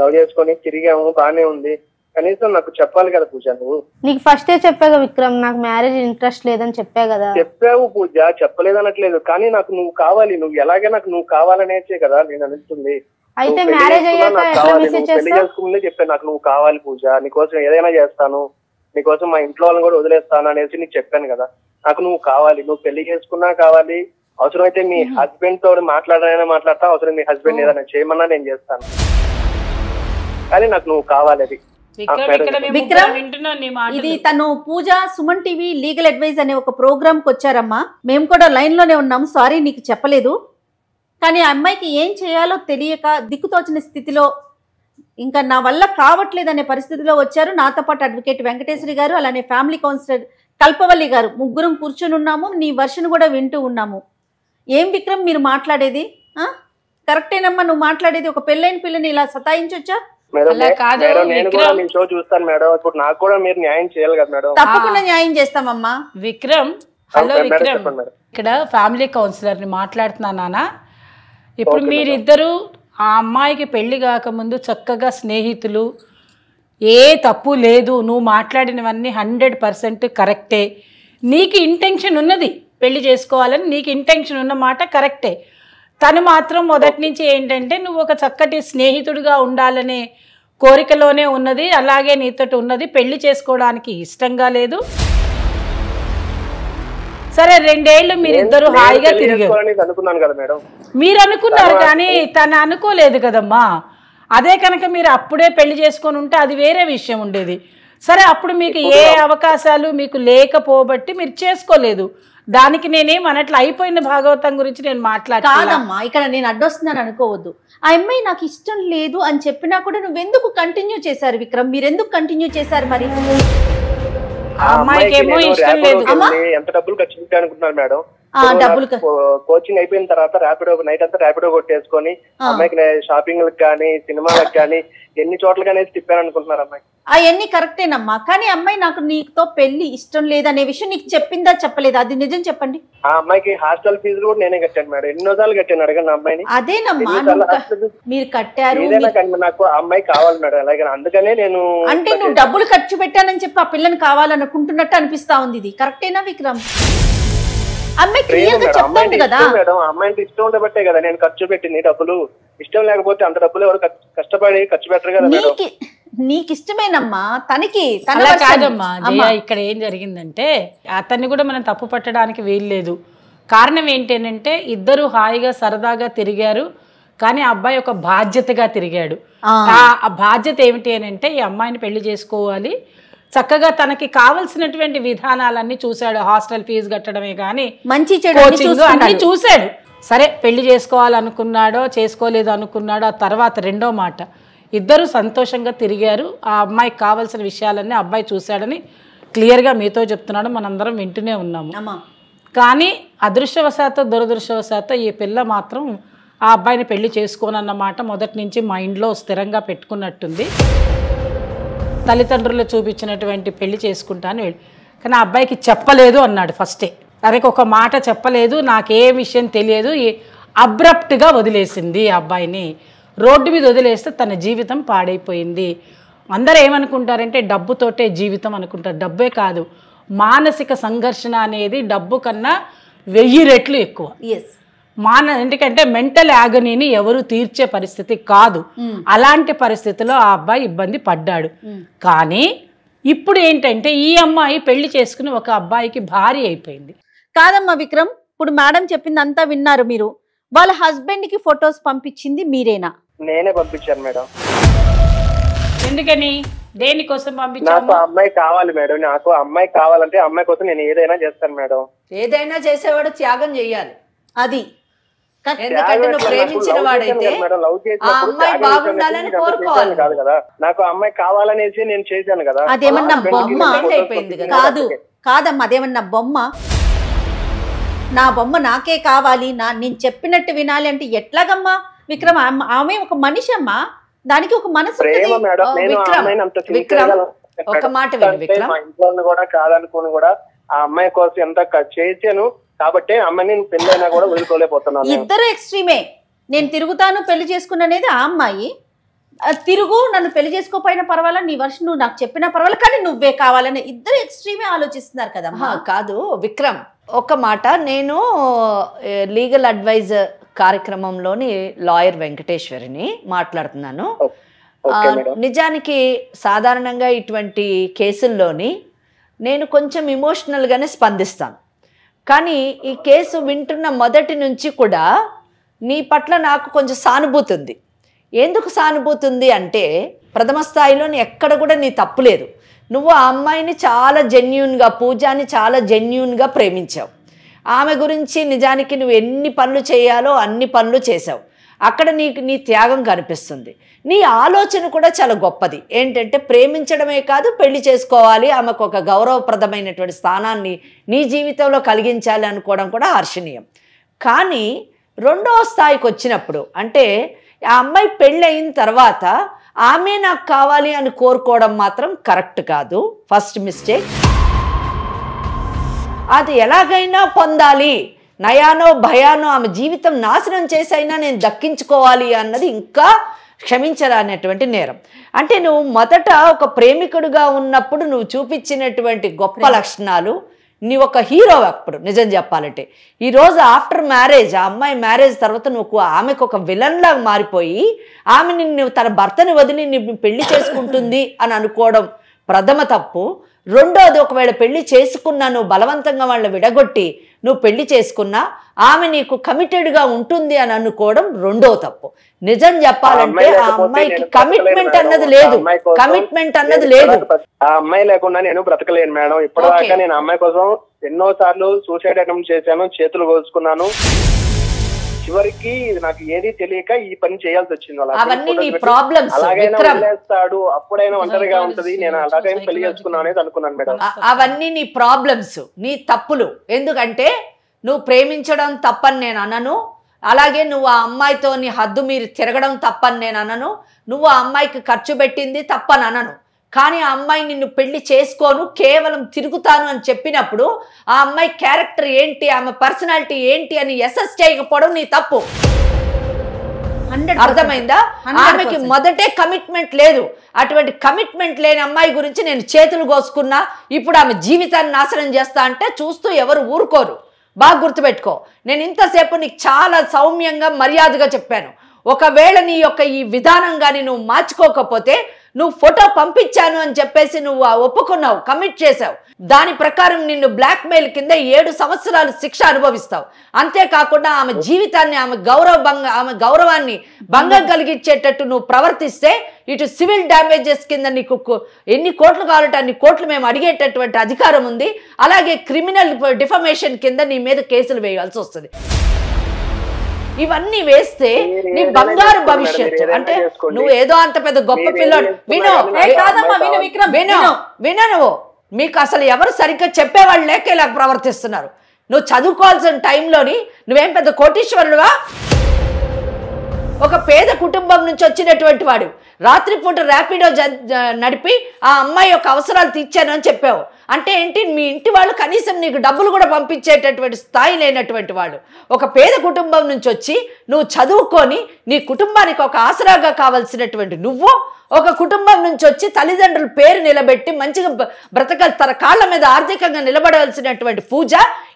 లవ్ చేసుకొని తిరిగాము, బానే ఉంది, కనీసం నాకు చెప్పాలి కదా పూజ. నువ్వు నీకు ఫస్టే చెప్పాగా విక్రమ్, నాకు మ్యారేజ్ ఇంట్రెస్ట్ లేదని చెప్పా కదా. చెప్పావు పూజ, చెప్పలేదనట్లేదు, కానీ నాకు నువ్వు కావాలి, నువ్వు ఎలాగే నాకు నువ్వు కావాలనేసే కదా నేను అనిపిస్తుంది. అయితే మ్యారేజ్ అయ్యాక ఎట్లా మెసేజ్ చేస్తావు? పెళ్లి చేసుకుందే చెప్పాను నాకు నువ్వు కావాలి పూజ, నీకోసం ఏదైనా చేస్తాను, నీకోసం మా ఇంట్లో వాళ్ళని కూడా వదిలేస్తాను అనేసి నీకు చెప్పాను కదా. నాకు నువ్వు కావాలి, నువ్వు పెళ్లి చేసుకున్నా కావాలి, అవసరమైతే మీ హస్బెండ్ తోడు మాట్లాడతా, అవసరం మీ హస్బెండ్ ఏదైనా చేయమన్నా నేను చేస్తాను, కానీ నాకు నువ్వు కావాలి. అది విక్రమ్, ఇది తను పూజ సుమన్ టీవీ లీగల్ అడ్వైజ్ అనే ఒక ప్రోగ్రామ్ కి వచ్చారమ్మా. మేము కూడా లైన్ లోనే ఉన్నాం. సారీ నీకు చెప్పలేదు, కానీ ఆ అమ్మాయికి ఏం చేయాలో తెలియక దిక్కుతోచిన స్థితిలో ఇంకా నా వల్ల కావట్లేదు అనే పరిస్థితిలో వచ్చారు. నాతో పాటు అడ్వకేట్ వెంకటేశ్వరి గారు, అలానే ఫ్యామిలీ కౌన్సిలర్ కల్పవల్లి గారు, ముగ్గురం కూర్చొని ఉన్నాము. నీ వర్షన్ కూడా వింటూ ఉన్నాము. ఏం విక్రమ్ మీరు మాట్లాడేది? కరెక్టేనమ్మా నువ్వు మాట్లాడేది? ఒక పెళ్ళైన పిల్లని ఇలా సతాయించొచ్చా? అలా కాదు నేను కూడా మీ షో చూస్తాను మేడం. ఇప్పుడు నాకు కూడా మీరు న్యాయం చేయాలి కదా మేడం. తప్పకుండా న్యాయం చేస్తామమ్మా. విక్రమ్, హలో విక్రమ్, ఇక్కడ ఫ్యామిలీ కౌన్సిలర్ని మాట్లాడుతున్నా నాన్న. ఇప్పుడు మీరిద్దరూ ఆ అమ్మాయికి పెళ్లి కాకముందు చక్కగా స్నేహితులు, ఏ తప్పు లేదు, నువ్వు మాట్లాడినవన్నీ 100% కరెక్టే. నీకు ఇంటెన్షన్ ఉన్నది పెళ్లి చేసుకోవాలని, నీకు ఇంటెన్షన్ ఉన్న మాట కరెక్టే. తను మాత్రం మొదటి నుంచి ఏంటంటే నువ్వు ఒక చక్కటి స్నేహితుడిగా ఉండాలనే కోరికలోనే ఉన్నది, అలాగే నీతోటి ఉన్నది. పెళ్లి చేసుకోవడానికి ఇష్టంగా లేదు. సరే 2 ఏళ్ళు మీరిద్దరు హాయిగా తిరిగారు. మీరు అనుకున్నారు కానీ తను అనుకోలేదు కదమ్మా. అదే కనుక మీరు అప్పుడే పెళ్లి చేసుకొని ఉంటే అది వేరే విషయం ఉండేది. సరే అప్పుడు మీకు ఏ అవకాశాలు మీకు లేకపోబట్టి మీరు చేసుకోలేదు. దానికి నేనేం అనట్లా. అయిపోయిన భాగవతం గురించి నేను కాదమ్మా, ఇక్కడ నేను అడ్డొస్తున్నాను అనుకోవద్దు. ఆ అమ్మాయి నాకు ఇష్టం లేదు అని చెప్పినా కూడా నువ్వెందుకు కంటిన్యూ చేశారు విక్రమ్? మీరెందుకు కంటిన్యూ చేశారు మరి? ఆ అమ్మాయికి ఏమో ఇష్టం లేదు. ఎంత డబ్బులు ఖర్చు పెట్టాను అనుకుంటున్నారు మేడం? డబ్బులు కోచింగ్ అయిపోయిన తర్వాత ర్యాపిడో నైట్ అంతా ర్యాపిడో కొట్టేసుకొని అమ్మాయికి షాపింగ్ లకు కానీ సినిమాలకు కానీ ఎన్ని చోట్ల కానీ తిప్పాను అనుకుంటున్నారు అమ్మాయి. అవన్నీ కరెక్టేనమ్మా, కానీ అమ్మాయి నాకు నీతో పెళ్లి ఇష్టం లేదనే విషయం నీకు చెప్పిందా చెప్పలేదా? అది నిజం చెప్పండి. ఆ అమ్మాయికి హాస్టల్ ఫీజు కూడా నేనే కట్టాను మేడం. ఎన్నోసార్లు కట్టాను, అడగండి అమ్మాయిని. అదేనమ్మా మీరు కట్టారు. నాకు ఆ అమ్మాయి కావాలి మేడం. అలాగే అందుకనే నేను అంటే నువ్వు డబ్బులు ఖర్చు పెట్టానని చెప్పి ఆ పిల్లని కావాలనుకుంటున్నట్టు అనిపిస్తా ఉంది. ఇది కరెక్టేనా విక్రమ్? అమ్మాయి క్లియర్ గా చెప్తాను కదా మేడం. అమ్మాయికి ఇష్టం ఉండబట్టే కదా నేను ఖర్చు పెట్టింది డబ్బులు. ఇష్టం లేకపోతే అంత డబ్బులు ఎవరు కష్టపడి ఖర్చు పెట్టరు కదా మేడం. నీకు ఇష్టమేనమ్మా, తనకి అలా కాదమ్మా జయ. ఇక్కడ ఏం జరిగిందంటే అతన్ని కూడా మనం తప్పు పట్టడానికి వీల్లేదు. కారణం ఏంటంటే ఇద్దరు హాయిగా సరదాగా తిరిగారు, కానీ ఆ అబ్బాయి ఒక బాధ్యతగా తిరిగాడు. ఆ బాధ్యత ఏమిటి అని అంటే ఈ అమ్మాయిని పెళ్లి చేసుకోవాలి, చక్కగా తనకి కావలసినటువంటి విధానాలన్నీ చూశాడు. హాస్టల్ ఫీజు కట్టడమే కానీ మంచి కోచింగ్ అన్ని చూశాడు. సరే పెళ్లి చేసుకోవాలనుకున్నాడో చేసుకోలేదు అనుకున్నాడో ఆ తర్వాత రెండో మాట. ఇద్దరు సంతోషంగా తిరిగారు. ఆ అమ్మాయికి కావాల్సిన విషయాలన్నీ అబ్బాయి చూశాడని క్లియర్గా మీతో చెప్తున్నాడు, మనందరం వింటూనే ఉన్నాము. కానీ అదృష్టవశాత్తు దురదృష్టవశాత్తు ఈ పిల్ల మాత్రం ఆ అబ్బాయిని పెళ్లి చేసుకోనన్నమాట మొదటి నుంచి మైండ్లో స్థిరంగా పెట్టుకున్నట్టుంది. తల్లిదండ్రులు చూపించినటువంటి పెళ్లి చేసుకుంటాను, కానీ ఆ అబ్బాయికి చెప్పలేదు అన్నాడు ఫస్టే. తనకి ఒక మాట చెప్పలేదు, నాకే విషయం తెలియదు. అబ్రప్ట్గా వదిలేసింది ఆ అబ్బాయిని. రోడ్డు మీద వదిలేస్తే తన జీవితం పాడైపోయింది. అందరూ ఏమనుకుంటారంటే డబ్బుతోటే జీవితం అనుకుంటారు. డబ్బే కాదు, మానసిక సంఘర్షణ అనేది డబ్బు కన్నా 1000 రెట్లు ఎక్కువ. ఎందుకంటే మెంటల్ యాగనీని ఎవరు తీర్చే పరిస్థితి కాదు. అలాంటి పరిస్థితిలో ఆ అబ్బాయి ఇబ్బంది పడ్డాడు. కానీ ఇప్పుడు ఏంటంటే ఈ అమ్మాయి పెళ్లి చేసుకుని ఒక అబ్బాయికి భార్య అయిపోయింది. కాదమ్మా విక్రమ్, ఇప్పుడు మేడం చెప్పింది అంతా విన్నారు మీరు. వాళ్ళ హస్బెండ్ కి ఫొటోస్ పంపించింది మీరేనా? నేనే పంపించాను మేడం. ఎందుకని, దేనికోసం పంపించాను? నాకు అమ్మాయి కావాలి మేడం. నాకు అమ్మాయి కావాలంటే అమ్మాయి కోసం నేను ఏదైనా చేస్తాను మేడం. ఏదైనా చేసేవాడు త్యాగం చేయాలి. అది ఎందుకంటే నువ్వు ప్రేమించిన వాడైతే ఆ అమ్మాయి బాగుండాలని కోరుకోవాలి కాదు కదా. నాకు అమ్మాయి కావాలనేసి నేను చేశాను కదా. అదేమన్నా బొమ్మ అయిపోయింది కాదు? కాదమ్మా, అదేమన్నా బొమ్మ? నా బొమ్మ నాకే కావాలి, నేను చెప్పినట్టు వినాలి అంటే ఎట్లాగమ్మా విక్రమ్? ఆమె ఒక మనిషి అమ్మా, దానికి ఒక మనసు. ఒక మాట మా ఇంట్లో కూడా కాదనుకుని కూడా ఆ అమ్మాయి కోసం ఎంత చేశాను కాబట్టి అమ్మాయిని పెళ్ళైనా కూడా వదులుకోలేకపోతున్నాను. ఇద్దరు ఎక్స్ట్రీమే. నేను తిరుగుతాను పెళ్లి చేసుకున్నది ఆ అమ్మాయి, తిరుగు నన్ను పెళ్లి చేసుకోపోయినా పర్వాలేదు, నీ వర్షం నువ్వు నాకు చెప్పినా పర్వాలేదు, కానీ నువ్వే కావాలని ఇద్దరు ఎక్స్ట్రీమే ఆలోచిస్తున్నారు కదమ్మా. కాదు విక్రమ్, ఒక మాట. నేను లీగల్ అడ్వైజర్ కార్యక్రమంలోని లాయర్ వెంకటేశ్వరిని మాట్లాడుతున్నాను. నిజానికి సాధారణంగా ఇటువంటి కేసుల్లోని నేను కొంచెం ఇమోషనల్గానే స్పందిస్తాను. కానీ ఈ కేసు వింటున్న మొదటి నుంచి కూడా నీ పట్ల నాకు కొంచెం సానుభూతి ఉంది. ఎందుకు సానుభూతి ఉంది అంటే ప్రథమ స్థాయిలోని ఎక్కడ కూడా నీ తప్పు లేదు. నువ్వు ఆ అమ్మాయిని చాలా జెన్యూన్గా, పూజాని చాలా జెన్యూన్గా ప్రేమించావు. ఆమె గురించి నిజానికి నువ్వు ఎన్ని పనులు చేయాలో అన్ని పనులు చేసావు. అక్కడ నీ త్యాగం కనిపిస్తుంది. నీ ఆలోచన కూడా చాలా గొప్పది. ఏంటంటే ప్రేమించడమే కాదు, పెళ్లి చేసుకోవాలి, ఆమెకు ఒక గౌరవప్రదమైనటువంటి స్థానాన్ని నీ జీవితంలో కలిగించాలి అనుకోవడం కూడా హర్షణీయం. కానీ రెండవ స్థాయికి వచ్చినప్పుడు, అంటే ఆ అమ్మాయి పెళ్ళి అయిన తర్వాత ఆమె నాకు కావాలి అని కోరుకోవడం మాత్రం కరెక్ట్ కాదు. First mistake. అది ఎలాగైనా పొందాలి, నయానో భయానో ఆమె జీవితం నాశనం చేసైనా నేను దక్కించుకోవాలి అన్నది ఇంకా క్షమించరానటువంటి నేరం. అంటే నువ్వు మొదట ఒక ప్రేమికుడుగా ఉన్నప్పుడు నువ్వు చూపించినటువంటి గొప్ప లక్షణాలు, నీ ఒక హీరో అప్పుడు నిజం చెప్పాలంటే. ఈరోజు ఆఫ్టర్ మ్యారేజ్, ఆ అమ్మాయి మ్యారేజ్ తర్వాత నువ్వు ఆమెకు ఒక విలన్ లాగా మారిపోయి ఆమె నిన్ను తన భర్తని వదిలి నిన్ను పెళ్లి చేసుకుంటుంది అని అనుకోవడం ప్రథమ తప్పు. రెండోది, ఒకవేళ పెళ్లి చేసుకున్నా నువ్వు బలవంతంగా వాళ్ళని విడగొట్టి నువ్వు పెళ్లి చేసుకున్నా ఆమె నీకు కమిటెడ్గా ఉంటుంది అని అనుకోవడం రెండో తప్పు. నిజం చెప్పాలంటే ఆ అమ్మాయికి కమిట్మెంట్ అన్నది లేదు, కమిట్మెంట్ అన్నది లేదు. ఆ అమ్మాయి లేకుండా నేను బ్రతకలేను మేడం. ఇప్పటిదాకా నేను అమ్మాయి కోసం ఎన్నో సార్లు సూసైడ్ అటెంప్ట్ చేశాను, చేతులు కోసుకున్నాను. చివరికి నాకు ఏది తెలియక ఈ పని చేయాల్సి వచ్చింది. అవన్నీ నీ ప్రాబ్లమ్స్. అలాగైనా వదిలేస్తాడు, అప్పుడైనా ఒంటరిగా ఉంటది, నేను అలాగైనా పెళ్లి చేసుకున్నాను అనేది అనుకున్నాను మేడం. అవన్నీ నీ ప్రాబ్లమ్స్, నీ తప్పులు. ఎందుకంటే నువ్వు ప్రేమించడం తప్పని నేను అనను, అలాగే నువ్వు ఆ అమ్మాయితో నీ హద్దు మీరు తిరగడం తప్పని నేను అనను, నువ్వు ఆ అమ్మాయికి ఖర్చు పెట్టింది తప్పని అనను. కానీ ఆ అమ్మాయి నిన్ను పెళ్లి చేసుకోను, కేవలం తిరుగుతాను అని చెప్పినప్పుడు ఆ అమ్మాయి క్యారెక్టర్ ఏంటి, ఆమె పర్సనాలిటీ ఏంటి అని అసెస్ చేయకపోవడం నీ తప్పు. అర్థమైందా? ఆమెకి మొదటే కమిట్మెంట్ లేదు. అటువంటి కమిట్మెంట్ లేని అమ్మాయి గురించి నేను చేతులు కోసుకున్నా, ఇప్పుడు ఆమె జీవితాన్ని నాశనం చేస్తా అంటే చూస్తూ ఎవరు ఊరుకోరు. బాగా గుర్తుపెట్టుకో. నేను ఇంతసేపు నీకు చాలా సౌమ్యంగా మర్యాదగా చెప్పాను. ఒకవేళ నీ యొక్క ఈ విధానంగాని నువ్వు మార్చుకోకపోతే, నువ్వు ఫోటో పంపించాను అని చెప్పేసి నువ్వు ఒప్పుకున్నావు, కమిట్ చేసావు, దాని ప్రకారం నిన్ను బ్లాక్మెయిల్ కింద 7 సంవత్సరాలు శిక్ష అనుభవిస్తావు. అంతేకాకుండా ఆమె జీవితాన్ని, ఆమె గౌరవాన్ని భంగం కలిగించేటట్టు నువ్వు ప్రవర్తిస్తే ఇటు సివిల్ డ్యామేజెస్ కింద నీకు ఎన్ని కోట్లు కావాలంటే అన్ని కోట్లు మేము అడిగేటటువంటి అధికారం ఉంది. అలాగే క్రిమినల్ డిఫమేషన్ కింద నీ మీద కేసులు వేయాల్సి వస్తుంది. ఇవన్నీ వేస్తే నీ బంగారు భవిష్యత్తు. అంటే నువ్వు ఏదో అంత పెద్ద గొప్ప పిల్లోడు. విను నువ్వు, మీకు అసలు ఎవరు సరిగ్గా చెప్పేవాళ్ళు లేక ఇలా ప్రవర్తిస్తున్నారు. నువ్వు చదువుకోవాల్సిన టైంలోని నువ్వేం పెద్ద కోటీశ్వరుడువా? ఒక పేద కుటుంబం నుంచి వచ్చినటువంటి వాడు రాత్రిపూట ర్యాపిడో నడిపి ఆ అమ్మాయి యొక్క అవసరాలు తీర్చాను అని చెప్పావు. అంటే ఏంటి? మీ ఇంటి వాళ్ళు కనీసం నీకు డబ్బులు కూడా పంపించేటటువంటి స్థాయి లేనటువంటి వాడు. ఒక పేద కుటుంబం నుంచి వచ్చి నువ్వు చదువుకొని నీ కుటుంబానికి ఒక ఆసరాగా కావాల్సినటువంటి నువ్వు, ఒక కుటుంబం నుంచి వచ్చి తల్లిదండ్రుల పేరు నిలబెట్టి మంచిగా తన కాళ్ళ మీద ఆర్థికంగా నిలబడవలసినటువంటి పూజ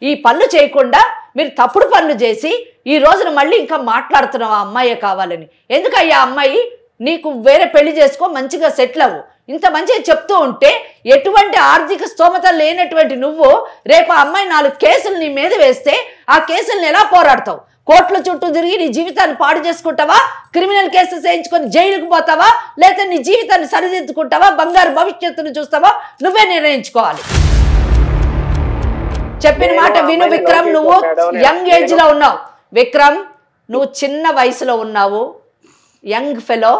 ఈ పనులు చేయకుండా మీరు తప్పుడు పనులు చేసి ఈ రోజున మళ్ళీ ఇంకా మాట్లాడుతున్నావు ఆ అమ్మాయే కావాలని. ఎందుకయ్యా అమ్మాయి? నీకు వేరే పెళ్లి చేసుకో, మంచిగా సెటిల్ అవ్వు. ఇంత మంచిగా చెప్తూ ఉంటే ఎటువంటి ఆర్థిక స్తోమత లేనటువంటి నువ్వు రేపు ఆ అమ్మాయి 4 కేసులు నీ మీద వేస్తే ఆ కేసులను ఎలా పోరాడతావు? కోర్టుల చుట్టూ తిరిగి నీ జీవితాన్ని పాడు చేసుకుంటావా? క్రిమినల్ కేసెస్ వేయించుకొని జైలుకు పోతావా? లేదా నీ జీవితాన్ని సరిదిద్దుకుంటావా? బంగారు భవిష్యత్తును చూస్తావా? నువ్వే నిర్ణయించుకోవాలి. చెప్పిన మాట విను విక్రమ్. నువ్వు యంగ్ ఏజ్ లో ఉన్నావు విక్రమ్, నువ్వు చిన్న వయసులో ఉన్నావు, యంగ్ ఫెలో,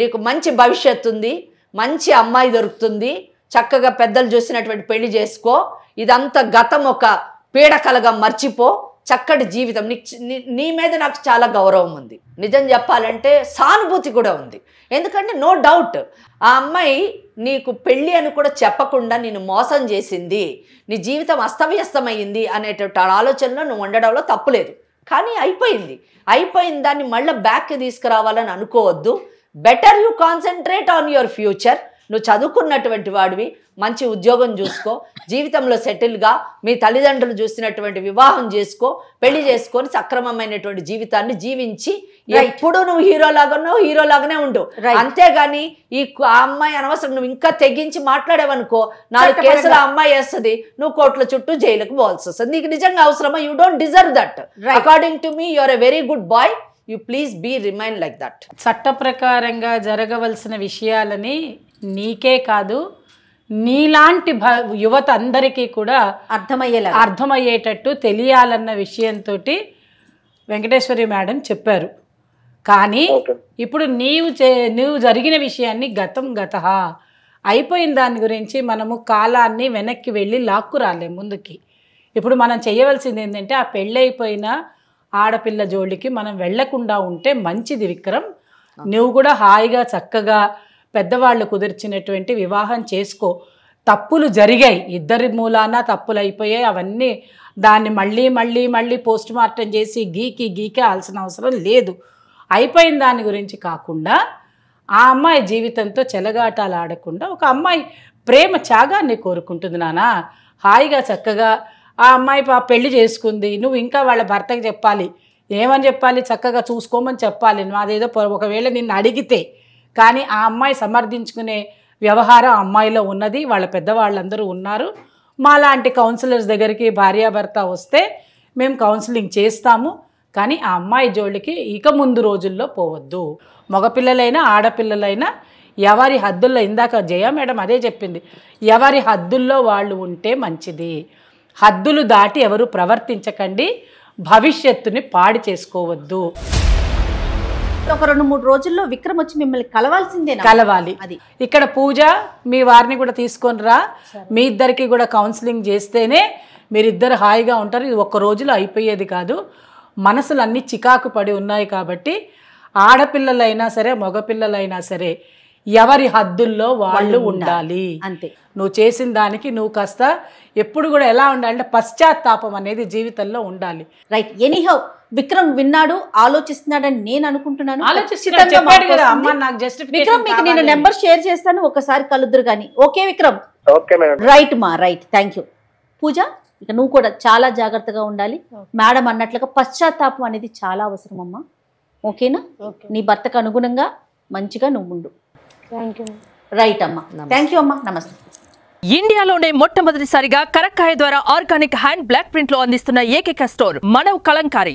నీకు మంచి భవిష్యత్తు ఉంది, మంచి అమ్మాయి దొరుకుతుంది, చక్కగా పెద్దలు చూసినటువంటి పెళ్లి చేసుకో. ఇదంతా గతం ఒక పీడకలగా మర్చిపో, చక్కటి జీవితం. నీ మీద నాకు చాలా గౌరవం ఉంది. నిజం చెప్పాలంటే సానుభూతి కూడా ఉంది. ఎందుకంటే నో డౌట్ ఆ అమ్మాయి నీకు పెళ్ళి అని కూడా చెప్పకుండా నిన్ను మోసం చేసింది, నీ జీవితం అస్తవ్యస్తమైంది అనేటువంటి ఆలోచనలో నువ్వు ఉండడంలో తప్పులేదు. కానీ అయిపోయిన దాన్ని మళ్ళీ బ్యాక్కి తీసుకురావాలని అనుకోవద్దు. Better you concentrate on your future. నువ్వు చదువుకున్నటువంటి వాడివి, మంచి ఉద్యోగం చూసుకో, జీవితంలో సెటిల్గా మీ తల్లిదండ్రులు చూసినటువంటి వివాహం చేసుకో, పెళ్లి చేసుకొని సక్రమమైనటువంటి జీవితాన్ని జీవించి ఎప్పుడు నువ్వు హీరోలాగానే ఉండు. అంతేగాని ఆ అమ్మాయి అనవసరం నువ్వు ఇంకా తెగించి మాట్లాడేవనుకో 4 కేసులు ఆ అమ్మాయి వేస్తుంది, నువ్వు కోర్టుల చుట్టూ జైలుకు పోవాల్సి వస్తుంది. నీకు నిజంగా అవసరమా? You don't deserve that. According to me you are a very good boy. You please be remain like that. చట్ట ప్రకారంగా జరగవలసిన విషయాలని నీకే కాదు నీలాంటి యువత అందరికీ కూడా అర్థమయ్యేటట్టు తెలియాలన్న విషయంతో వెంకటేశ్వరి మేడం చెప్పారు. కానీ ఓకే. ఇప్పుడు నువ్వు జరిగిన విషయాన్ని గత అయిపోయిన దాని గురించి మనము కాలాన్ని వెనక్కి వెళ్ళి లాక్కు రాలేము ముందుకి. ఇప్పుడు మనం చేయవలసింది ఏంటంటే ఆ పెళ్ళైపోయిన ఆడపిల్ల జోలికి మనం వెళ్లకుండా ఉంటే మంచిది విక్రమ్. నువ్వు కూడా హాయిగా చక్కగా పెద్దవాళ్ళు కుదిర్చినటువంటి వివాహం చేసుకో. తప్పులు జరిగాయి, ఇద్దరి మూలాన తప్పులు అయిపోయాయి, అవన్నీ దాన్ని మళ్ళీ మళ్ళీ మళ్ళీ పోస్ట్ మార్టం చేసి గీకే ఆల్సిన అవసరం లేదు. అయిపోయిన దాని గురించి కాకుండా ఆ అమ్మాయి జీవితంతో చెలగాటాలు ఆడకుండా ఒక అమ్మాయి ప్రేమ త్యాగాన్ని కోరుకుంటుంది నాన్న. హాయిగా చక్కగా ఆ అమ్మాయి పెళ్లి చేసుకుంది, నువ్వు ఇంకా వాళ్ళ భర్తకి చెప్పాలి. ఏమని చెప్పాలి? చక్కగా చూసుకోమని చెప్పాలి. అదేదో ఒకవేళ నిన్ను అడిగితే. కానీ ఆ అమ్మాయి సమర్థించుకునే వ్యవహారం అమ్మాయిలో ఉన్నది, వాళ్ళ పెద్దవాళ్ళందరూ ఉన్నారు. మాలాంటి కౌన్సిలర్స్ దగ్గరికి భార్యాభర్త వస్తే మేము కౌన్సిలింగ్ చేస్తాము. కానీ ఆ అమ్మాయి జోలికి ఇక ముందు రోజుల్లో పోవద్దు. మగపిల్లలైనా ఆడపిల్లలైనా ఎవరి హద్దుల్లో, ఇందాక జయ మేడం అదే చెప్పింది, ఎవరి హద్దుల్లో వాళ్ళు ఉంటే మంచిది. హద్దులు దాటి ఎవరు ప్రవర్తించకండి, భవిష్యత్తుని పాడు చేసుకోవద్దు. ఒక 2-3 రోజుల్లో విక్రమ్ వచ్చి మిమ్మల్ని కలవాలి. అది ఇక్కడ పూజ మీ వారిని కూడా తీసుకొని రా, మీ ఇద్దరికి కూడా కౌన్సిలింగ్ చేస్తేనే మీరిద్దరు హాయిగా ఉంటారు. ఇది ఒక్క రోజులో అయిపోయేది కాదు. మనసులు అన్నీ చికాకు పడి ఉన్నాయి కాబట్టి ఆడపిల్లలైనా సరే మగపిల్లలైనా సరే ఎవరి హద్దుల్లో వాళ్ళు ఉండాలి. అంతే. నువ్వు చేసిన దానికి నువ్వు కాస్త ఎప్పుడు కూడా ఎలా ఉండాలంటే పశ్చాత్తాపం అనేది జీవితంలో ఉండాలి. రైట్. ఎనీహౌ విక్రమ్ విన్నాడు, ఆలోచిస్తున్నాడని నేను అనుకుంటున్నాను. విక్రమ్ మీకు నేను నెంబర్ షేర్ చేస్తాను, ఒకసారి కలుద్దురు కానీ. Okay Vikram? Okay madam. Right మా, రైట్. Thank you. పూజ, ఇక నువ్వు కూడా చాలా జాగ్రత్తగా ఉండాలి. మేడం అన్నట్లుగా పశ్చాత్తాపం అనేది చాలా అవసరం అమ్మా. ఓకేనా? నీ భర్తకు అనుగుణంగా మంచిగా నువ్వు ఉండు. రైట్ అమ్మా. థ్యాంక్ యూ అమ్మా. నమస్తే. ఇండియాలోనే మొట్టమొదటిసారిగా కరక్కాయ ద్వారా ఆర్గానిక్ హ్యాండ్ బ్లాక్ ప్రింట్ లో అందిస్తున్న ఏకైక స్టోర్ మన కలంకారీ.